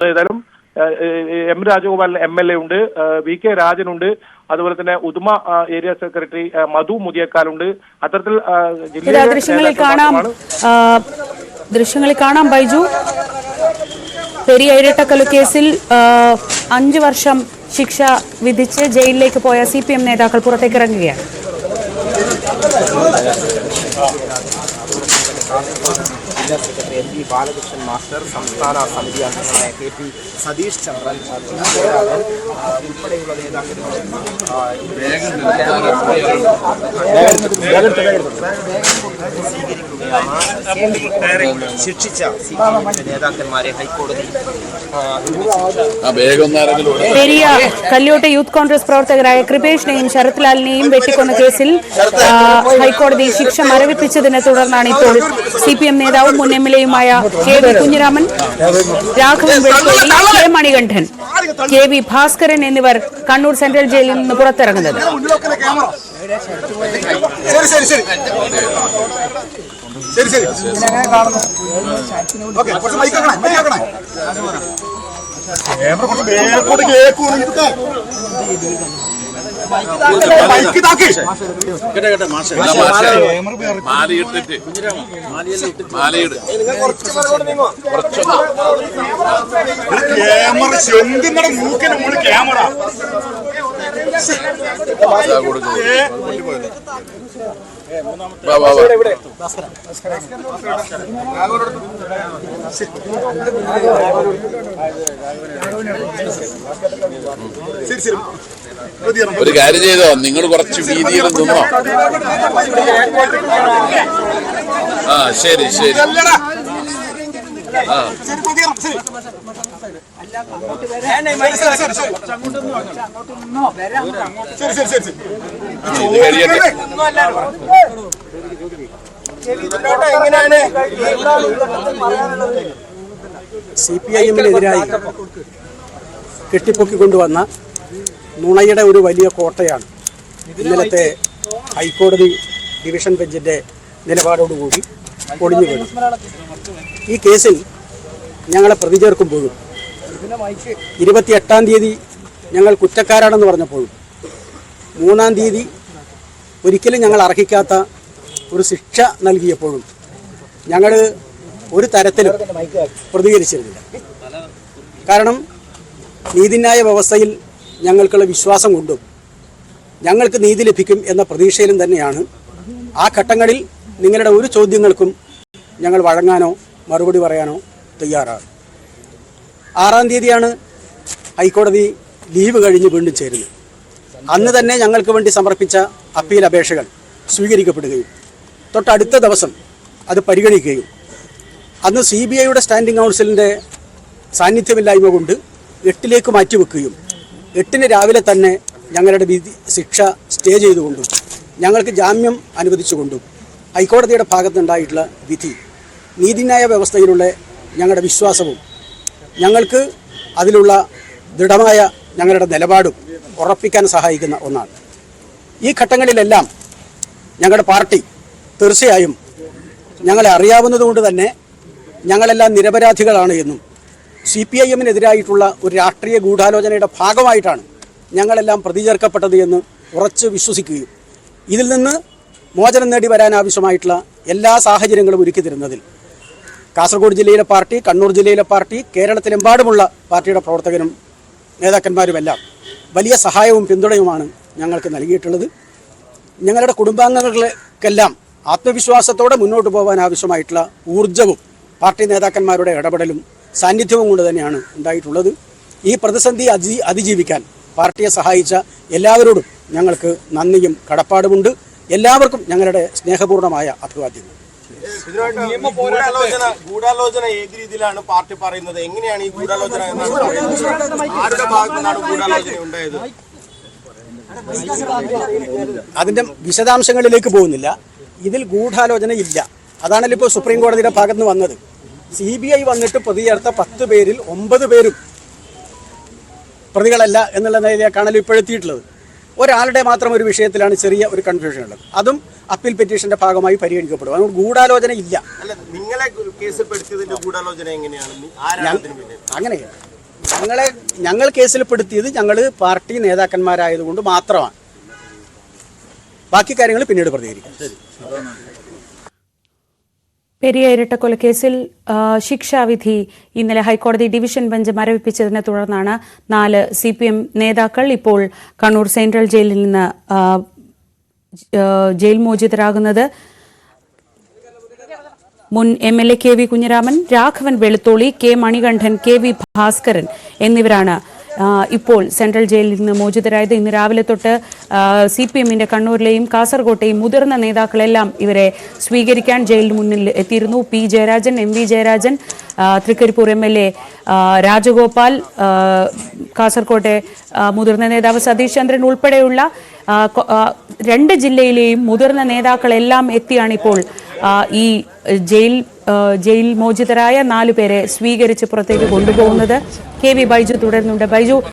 ഏതായാലും M Rajagopal MLA ഉണ്ട്, VK രാജനുണ്ട്, അതുപോലെ തന്നെ ഉദുമ ഏരിയ സെക്രട്ടറി മധു മുതിയക്കാലുണ്ട്. അത്തരത്തിൽ ദൃശ്യങ്ങളിൽ കാണാം ബൈജു. പെരിയ ഇരട്ടക്കൊല കേസിൽ 5 വർഷം ശിക്ഷ വിധിച്ച് ജയിലിലേക്ക് പോയ CPM നേതാക്കൾ പുറത്തേക്ക് ഇറങ്ങുകയാണ്. ജില്ലാ സെക്രട്ടറി MV ബാലകൃഷ്ണൻ മാസ്റ്റർ, സംസ്ഥാന സമിതി അംഗങ്ങളായ KP സതീഷ് ചന്ദ്രൻ, ഉൾപ്പെടെയുള്ള ശിക്ഷിച്ച നേതാക്കന്മാരെ ഹൈക്കോടതി പെരിയ കല്യോട്ട് യൂത്ത് കോൺഗ്രസ് പ്രവർത്തകരായ കൃപേഷിനെയും ശരത്ലാലിനെയും വെട്ടിക്കൊന്ന കേസിൽ ഹൈക്കോടതി ശിക്ഷ മരവിപ്പിച്ചതിനെ തുടർന്നാണ് ഇപ്പോൾ CPM നേതാവും മുൻ MLA-യുമായ KV Kunhiraman, Raghavan വെളിക്കോടി, K Manikandan, KV Bhaskaran എന്നിവർ കണ്ണൂർ സെൻട്രൽ ജയിലിൽ നിന്ന് പുറത്തിറങ്ങുന്നത്. ഒരു കാര്യം ചെയ്തോ, നിങ്ങൾ കുറച്ച് വീതിയിൽ നിന്നോ. ശരി ശരി. ഇത് കഴിയട്ടെ. CPIM-നെതിരായി കെട്ടിപ്പൊക്കിക്കൊണ്ടുവന്ന നുണയുടെ ഒരു വലിയ കോട്ടയാണ് ഇന്നലത്തെ ഹൈക്കോടതി ഡിവിഷൻ ബെഞ്ചിൻ്റെ നിലപാടോടുകൂടി പൊളിഞ്ഞു വീണു. ഈ കേസിൽ ഞങ്ങളെ പ്രതി ചേർക്കുമ്പോഴും 28-ാം തീയതി ഞങ്ങൾ കുറ്റക്കാരാണെന്ന് പറഞ്ഞപ്പോഴും 3-ാം തീയതി ഒരിക്കലും ഞങ്ങൾ അർഹിക്കാത്ത ഒരു ശിക്ഷ നൽകിയപ്പോഴും ഞങ്ങൾ ഒരു തരത്തിലും പ്രതികരിച്ചിരുന്നില്ല. കാരണം നീതിന്യായ വ്യവസ്ഥയിൽ ഞങ്ങൾക്കുള്ള വിശ്വാസം കൊണ്ടും ഞങ്ങൾക്ക് നീതി ലഭിക്കും എന്ന പ്രതീക്ഷയിലും തന്നെയാണ് ആ ഘട്ടങ്ങളിൽ നിങ്ങളുടെ ഒരു ചോദ്യങ്ങൾക്കും ഞങ്ങൾ വഴങ്ങാനോ മറുപടി പറയാനോ തയ്യാറാണ്. 6-ാം തീയതിയാണ് ഹൈക്കോടതി ലീവ് കഴിഞ്ഞ് വീണ്ടും ചേരുന്നത്. അന്ന് തന്നെ ഞങ്ങൾക്ക് വേണ്ടി സമർപ്പിച്ച അപ്പീൽ അപേക്ഷകൾ സ്വീകരിക്കപ്പെടുകയും തൊട്ടടുത്ത ദിവസം അത് പരിഗണിക്കുകയും അന്ന് CBIയുടെ സ്റ്റാൻഡിംഗ് കൗൺസിലിൻ്റെ സാന്നിധ്യമില്ലായ്മ കൊണ്ട് 8-ലേക്ക് മാറ്റിവെക്കുകയും 8-ന് രാവിലെ തന്നെ ഞങ്ങളുടെ ശിക്ഷ സ്റ്റേ ചെയ്തുകൊണ്ടും ഞങ്ങൾക്ക് ജാമ്യം അനുവദിച്ചുകൊണ്ടും ഹൈക്കോടതിയുടെ ഭാഗത്തുണ്ടായിട്ടുള്ള വിധി നീതിന്യായ വ്യവസ്ഥയിലുള്ള ഞങ്ങളുടെ വിശ്വാസവും ഞങ്ങൾക്ക് അതിലുള്ള ദൃഢമായ ഞങ്ങളുടെ നിലപാടും ഉറപ്പിക്കാൻ സഹായിക്കുന്ന ഒന്നാണ്. ഈ ഘട്ടങ്ങളിലെല്ലാം ഞങ്ങളുടെ പാർട്ടി തീർച്ചയായും ഞങ്ങളെ അറിയാവുന്നതുകൊണ്ട് തന്നെ ഞങ്ങളെല്ലാം നിരപരാധികളാണ് എന്നും CPIM-നെതിരായിട്ടുള്ള ഒരു രാഷ്ട്രീയ ഗൂഢാലോചനയുടെ ഭാഗമായിട്ടാണ് ഞങ്ങളെല്ലാം പ്രതി ചേർക്കപ്പെട്ടത് എന്ന് ഉറച്ച് വിശ്വസിക്കുകയും ഇതിൽ നിന്ന് മോചനം നേടി വരാനാവശ്യമായിട്ടുള്ള എല്ലാ സാഹചര്യങ്ങളും ഒരുക്കി തരുന്നതിൽ കാസർഗോഡ് ജില്ലയിലെ പാർട്ടി, കണ്ണൂർ ജില്ലയിലെ പാർട്ടി, കേരളത്തിലെമ്പാടുമുള്ള പാർട്ടിയുടെ പ്രവർത്തകരും നേതാക്കന്മാരുമെല്ലാം വലിയ സഹായവും പിന്തുണയുമാണ് ഞങ്ങൾക്ക് നൽകിയിട്ടുള്ളത്. ഞങ്ങളുടെ കുടുംബാംഗങ്ങൾക്കെല്ലാം ആത്മവിശ്വാസത്തോടെ മുന്നോട്ട് പോകാൻ ആവശ്യമായിട്ടുള്ള ഊർജ്ജവും പാർട്ടി നേതാക്കന്മാരുടെ ഇടപെടലും സാന്നിധ്യവും കൊണ്ട് തന്നെയാണ് ഉണ്ടായിട്ടുള്ളത്. ഈ പ്രതിസന്ധി അതിജീവിക്കാൻ പാർട്ടിയെ സഹായിച്ച എല്ലാവരോടും ഞങ്ങൾക്ക് നന്ദിയും കടപ്പാടുമുണ്ട്. എല്ലാവർക്കും ഞങ്ങളുടെ സ്നേഹപൂർണ്ണമായ അഭിവാദ്യങ്ങൾ. ഗൂഢാലോചന ഏത് രീതിയിലാണ് പാർട്ടി പറയുന്നത്? എങ്ങനെയാണ് ഈ ഗൂഢാലോചന? ആരുടെ ഭാഗത്തുനിന്നാണ് ഗൂഢാലോചന ഉണ്ടായത്? അതിൻ്റെ വിശദാംശങ്ങളിലേക്ക് പോകുന്നില്ല. ഇതിൽ ഗൂഢാലോചന ഇല്ല. അതാണല്ലോ ഇപ്പോൾ സുപ്രീം കോടതിയുടെ ഭാഗത്ത് നിന്ന് വന്നത്. CBI വന്നിട്ട് പ്രതി ചേർത്ത 10 പേരിൽ 9 പേരും പ്രതികളല്ല എന്നുള്ള നിലയിലേക്കാണല്ലോ ഇപ്പോഴെത്തിയിട്ടുള്ളത്. ഒരാളുടെ മാത്രം ഒരു വിഷയത്തിലാണ് ചെറിയ ഒരു കൺഫ്യൂഷൻ ഉള്ളത്. അതും അപ്പീൽ പെറ്റീഷന്റെ ഭാഗമായി പരിഗണിക്കപ്പെടും. അതുകൊണ്ട് ഗൂഢാലോചന ഇല്ല. നിങ്ങളെ കേസിൽപ്പെടുത്തിയതിന്റെ ഗൂഢാലോചന എങ്ങനെയാണ്? അങ്ങനെയാണ് ഞങ്ങൾ കേസിൽപ്പെടുത്തിയത് ഞങ്ങൾ പാർട്ടി നേതാക്കന്മാരായതുകൊണ്ട് മാത്രമാണ്. ബാക്കി കാര്യങ്ങൾ പിന്നീട് പ്രതികരിക്കാം. പെരിയ ഇരട്ടക്കൊലക്കേസിൽ ശിക്ഷാവിധി ഇന്നലെ ഹൈക്കോടതി ഡിവിഷൻ ബെഞ്ച് മരവിപ്പിച്ചതിനെ തുടർന്നാണ് 4 CPM നേതാക്കൾ ഇപ്പോൾ കണ്ണൂർ സെൻട്രൽ ജയിലിൽ നിന്ന് ജയിൽ മോചിതരാകുന്നത്. മുൻ MLA KV Kunhiraman, Raghavan Velutholi, K Manikandan, KV Bhaskaran എന്നിവരാണ് ഇപ്പോൾ സെൻട്രൽ ജയിലിൽ നിന്ന് മോചിതരായത്. ഇന്ന് രാവിലെ തൊട്ട് CPMന്റെ കണ്ണൂരിലെയും കാസർകോട്ടെയും മുതിർന്ന നേതാക്കളെല്ലാം ഇവരെ സ്വീകരിക്കാൻ ജയിലിന് മുന്നിൽ എത്തിയിരുന്നു. P Jayarajan, MV Jayarajan, Trikaripur MLA Rajagopal, കാസർകോട്ടെ മുതിർന്ന നേതാവ് സതീഷ് ചന്ദ്രൻ ഉൾപ്പെടെയുള്ള 2 ജില്ലയിലെയും മുതിർന്ന നേതാക്കളെല്ലാം എത്തിയാണിപ്പോൾ ഈ ജയിൽ മോചിതരായ 4 പേരെ സ്വീകരിച്ച് പുറത്തേക്ക് കൊണ്ടുപോകുന്നത്. KV ബൈജു തുടരുന്നുണ്ട്. ബൈജു,